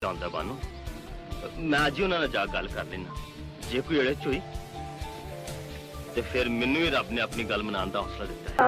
ਚਾਹੁੰਦਾ ਬਾਨੋ ਮੈਂ ਅੱਜ ਹੀ ਉਹਨਾਂ ਨਾਲ ਜਾ ਗੱਲ ਕਰ ਲੈਣਾ ਜੇ ਕੋਈ ਅੜੇ ਚੋਈ ਤੇ ਫਿਰ ਮੈਨੂੰ ਹੀ ਰੱਬ ਨੇ ਆਪਣੀ ਗੱਲ ਮਨਾਉਣ ਦਾ ਹੌਸਲਾ ਦਿੱਤਾ ਹੈ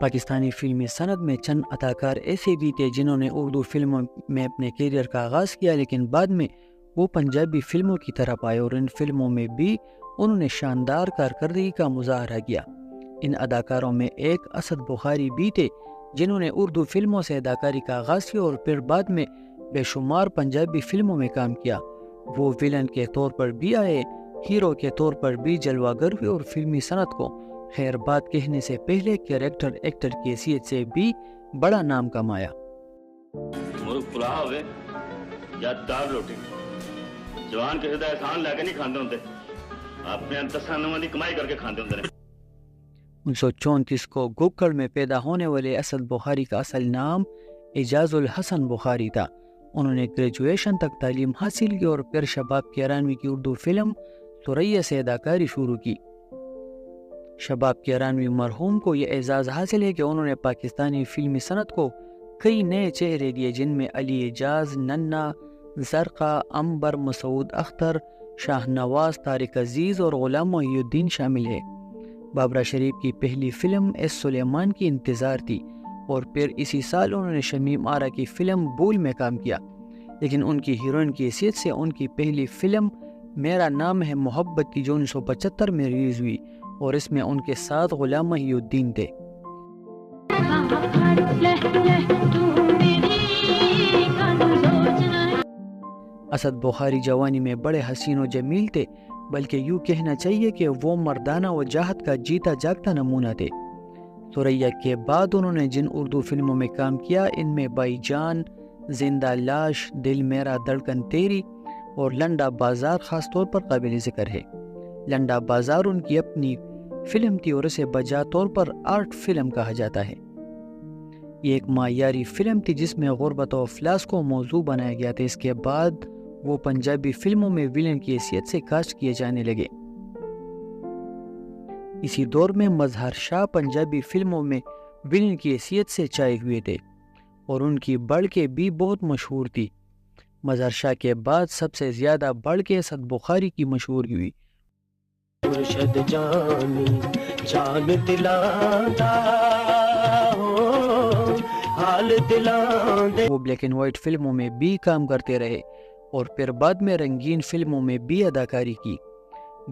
پاکستانی فلمی صنعت میں چند اداکار ایسے بھی تھے جنہوں نے اردو فلموں میں اپنے کیریئر کا آغاز کیا، لیکن بعد میں وہ پنجابی فلموں کی طرف آئے اور ان فلموں میں بھی انہوں نے شاندار کارکردگی کا مظاہرہ کیا۔ ان اداکاروں میں ایک اسد بخاری بھی تھے جنہوں نے اردو فلموں سے اداکاری کا آغاز کیا اور پھر بعد میں بے شمار پنجابی فلموں میں کام کیا۔ وہ ویلن کے طور پر بھی آئے، ہیرو کے طور پر بھی جلوہ گر ہوئے اور فلمی صنعت کو خیر بات کہنے سے پہلے کریکٹر ایکٹر کی حیثیت سے بھی بڑا نام کمایا۔ مرغ پلا ہوئے یا دال روٹی جوان کسی کا احسان لے کے نہیں کھاندے ہوندے، اپنے انتسانوں کی کمائی کر کے کھاندے ہوندے نے۔ 1934 کو گوکڑ میں پیدا ہونے والے اسد بخاری کا اصل نام اعجاز الحسن بخاری تھا۔ انہوں نے گریجویشن تک تعلیم حاصل کی اور پھر شباب کی 91 کی اردو فلم ثریا سے اداکاری شروع کی۔ شباب کی 91 مرحوم کو یہ اعزاز حاصل ہے کہ انہوں نے پاکستانی فلمی صنعت کو کئی نئے چہرے دیے، جن میں علی اعجاز، ننا، زرقا، امبر، مسعود اختر، شاہ نواز، طارق عزیز اور غلام محی الدین شامل ہے۔ بابرا شریف کی پہلی فلم ایس سلیمان کی انتظار تھی اور پھر اسی سال انہوں نے شمیم آرا کی فلم بول میں کام کیا، لیکن ان کی ہیروئن کی حیثیت سے ان کی پہلی فلم میرا نام ہے محبت تھی جو 1975 میں ریلیز ہوئی اور اس میں ان کے ساتھ غلام محی الدین تھے۔ اسد بخاری جوانی میں بڑے حسین و جمیل تھے، بلکہ یوں کہنا چاہیے کہ وہ مردانہ وجاہت کا جیتا جاگتا نمونہ تھے۔ ثریا کے بعد انہوں نے جن اردو فلموں میں کام کیا ان میں بائی جان، زندہ لاش، دل میرا دھڑکن تیری اور لنڈا بازار خاص طور پر قابل ذکر ہے۔ لنڈا بازار ان کی اپنی فلم تھی اور اسے بجا طور پر آرٹ فلم کہا جاتا ہے۔ یہ ایک معیاری فلم تھی جس میں غربت و افلاس کو موضوع بنایا گیا تھا۔ اس کے بعد وہ پنجابی فلموں میں ویلن کی حیثیت سے کاسٹ کیے جانے لگے۔ اسی دور میں مظہر شاہ پنجابی فلموں میں ویلن کی حیثیت سے چھائے ہوئے تھے اور ان کی بڑھ کے بھی بہت مشہور تھی۔ مظہر شاہ کے بعد سب سے زیادہ بڑھ کے اسد بخاری کی مشہور ہوئی۔ مرشد جانی جان دلانا حال دلانے۔ وہ بلیک اینڈ وائٹ فلموں میں بھی کام کرتے رہے اور پھر بعد میں رنگین فلموں میں بھی اداکاری کی۔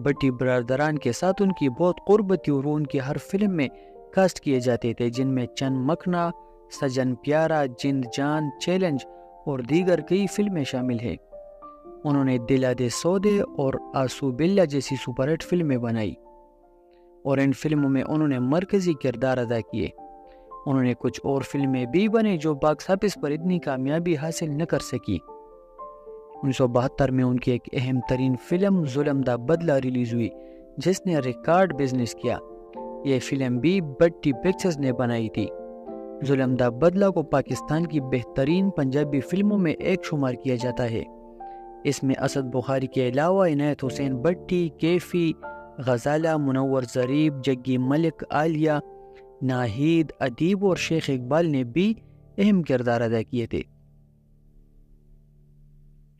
بٹی برادران کے ساتھ ان کی بہت قربت تھی اور وہ ان کی ہر فلم میں کاسٹ کیے جاتے تھے، جن میں چند مکھنا، سجن پیارا، جند جان، چیلنج اور دیگر کئی فلمیں شامل ہیں۔ انہوں نے دلا دے سودے اور آسو بلا جیسی سپر ہٹ فلمیں بنائی اور ان فلموں میں انہوں نے مرکزی کردار ادا کیے۔ انہوں نے کچھ اور فلمیں بھی بنیں جو باکس آفس پر اتنی کامیابی حاصل نہ کر سکی۔ 1972 میں ان کی ایک اہم ترین فلم ظلم دا بدلہ ریلیز ہوئی جس نے ریکارڈ بزنس کیا۔ یہ فلم بھی بٹی پکچرز نے بنائی تھی۔ ظلم دا بدلہ کو پاکستان کی بہترین پنجابی فلموں میں ایک شمار کیا جاتا ہے۔ اس میں اسد بخاری کے علاوہ عنایت حسین بٹی، کیفی، غزالہ، منور ظریف، جگی ملک، عالیہ، ناہید، ادیب اور شیخ اقبال نے بھی اہم کردار ادا کیے تھے۔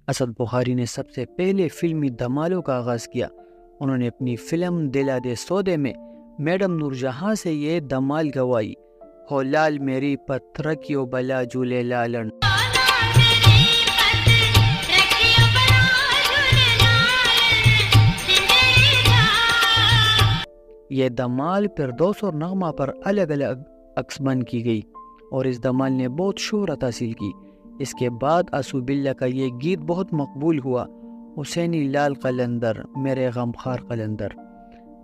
اسد بخاری نے سب سے پہلے فلمی دھمالوں کا آغاز کیا۔ انہوں نے اپنی فلم دلا دے سودے میں میڈم نور جہاں سے یہ دھمال گوائی، ہو لال میری پت رکھیو بلا جھولے لالن۔ یہ دھمال پردوس اور نغمہ پر الگ الگ عکس بند کی گئی اور اس دھمال نے بہت شہرت حاصل کی۔ اس کے بعد آسو بلا کا یہ گیت بہت مقبول ہوا، حسینی لال قلندر میرے غمخوار قلندر۔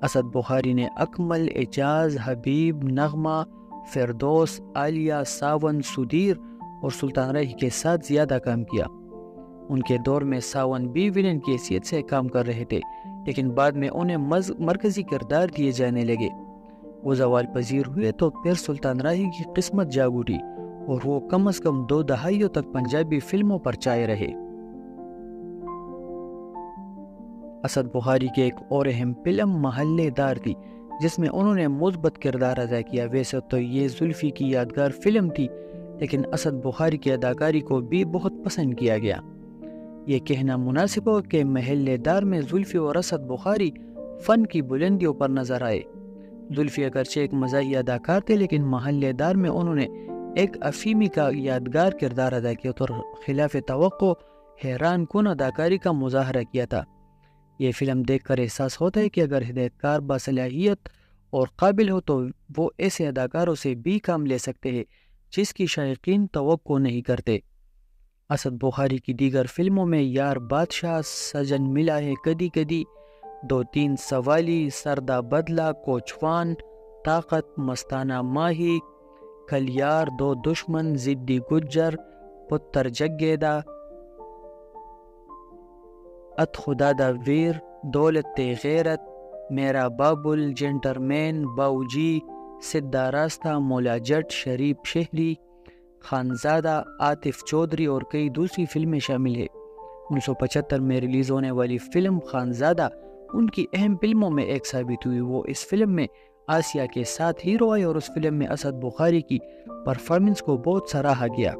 اسد بخاری نے اکمل، اعجاز، حبیب، نغمہ، فردوس، عالیہ، ساون، سدیر اور سلطان راہی کے ساتھ زیادہ کام کیا۔ ان کے دور میں ساون بھی ویلن کی حیثیت سے کام کر رہے تھے، لیکن بعد میں انہیں مرکزی کردار دیے جانے لگے۔ وہ زوال پذیر ہوئے تو پھر سلطان راہی کی قسمت جاگ اٹھی اور وہ کم از کم 2 دہائیوں تک پنجابی فلموں پر چھائے رہے۔ اسد بخاری کی ایک اور اہم فلم محلے دار تھی جس میں انہوں نے مثبت کردار ادا کیا۔ ویسے تو یہ زلفی کی یادگار فلم تھی لیکن اسد بخاری کی اداکاری کو بھی بہت پسند کیا گیا۔ یہ کہنا مناسب ہو کہ محلے دار میں زلفی اور اسد بخاری فن کی بلندیوں پر نظر آئے۔ زلفی اگرچہ ایک مزاحیہ اداکار تھے لیکن محلے دار میں انہوں نے ایک افیمی کا یادگار کردار ادا کیا اور خلاف توقع حیران کن اداکاری کا مظاہرہ کیا تھا۔ یہ فلم دیکھ کر احساس ہوتا ہے کہ اگر ہدایت کار باصلاحیت اور قابل ہو تو وہ ایسے اداکاروں سے بھی کام لے سکتے ہیں جس کی شائقین توقع نہیں کرتے۔ اسد بخاری کی دیگر فلموں میں یار بادشاہ، سجن ملا ہے کدی کدی، دو تین سوالی، سردہ بدلہ، کوچوان، طاقت، مستانہ ماہی، کلیار، دو دشمن، زدی گجر، پتر جگیدہ، ات خدا دا ویر، دولت غیرت، میرا بابل، جنٹرمین، باؤجی، سدھا راستہ، مولا جٹ، شریف شہری، خانزادہ، عاطف چودھری اور کئی دوسری فلمیں شامل ہیں۔ 1975 میں ریلیز ہونے والی فلم خانزادہ ان کی اہم فلموں میں ایک ثابت ہوئی۔ وہ اس فلم میں آسیہ کے ساتھ ہیرو آئے اور اس فلم میں اسد بخاری کی پرفارمنس کو بہت سراہا گیا۔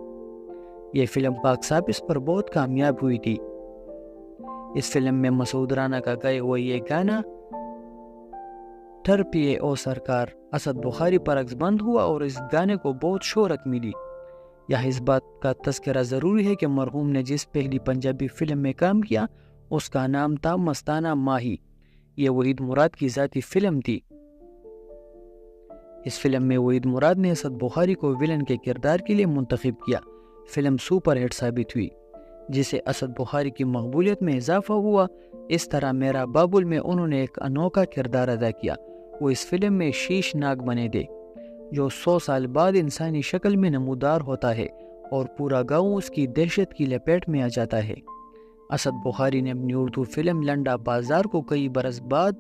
یہ فلم باکس آفس پر بہت کامیاب ہوئی تھی۔ اس فلم میں مسعود رانا کا گائے ہوئے یہ گانا ٹھر پیے او سرکار اسد بخاری پر عکس بند ہوا اور اس گانے کو بہت شہرت ملی۔ یہاں اس بات کا تذکرہ ضروری ہے کہ مرحوم نے جس پہلی پنجابی فلم میں کام کیا اس کا نام تھا مستانہ ماہی۔ یہ وحید مراد کی ذاتی فلم تھی۔ اس فلم میں وحید مراد نے اسد بخاری کو ویلن کے کردار کے لیے منتخب کیا۔ فلم سپر ہٹ ثابت ہوئی جس سے اسد بخاری کی مقبولیت میں اضافہ ہوا۔ اس طرح میرا بابل میں انہوں نے ایک انوکھا کردار ادا کیا۔ وہ اس فلم میں شیش ناگ بنے تھے جو 100 سال بعد انسانی شکل میں نمودار ہوتا ہے اور پورا گاؤں اس کی دہشت کی لپیٹ میں آ جاتا ہے۔ اسد بخاری نے اپنی اردو فلم لنڈا بازار کو کئی برس بعد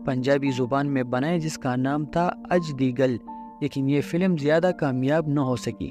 پنجابی زبان میں بنایا جس کا نام تھا اج دی گل، لیکن یہ فلم زیادہ کامیاب نہ ہو سکی۔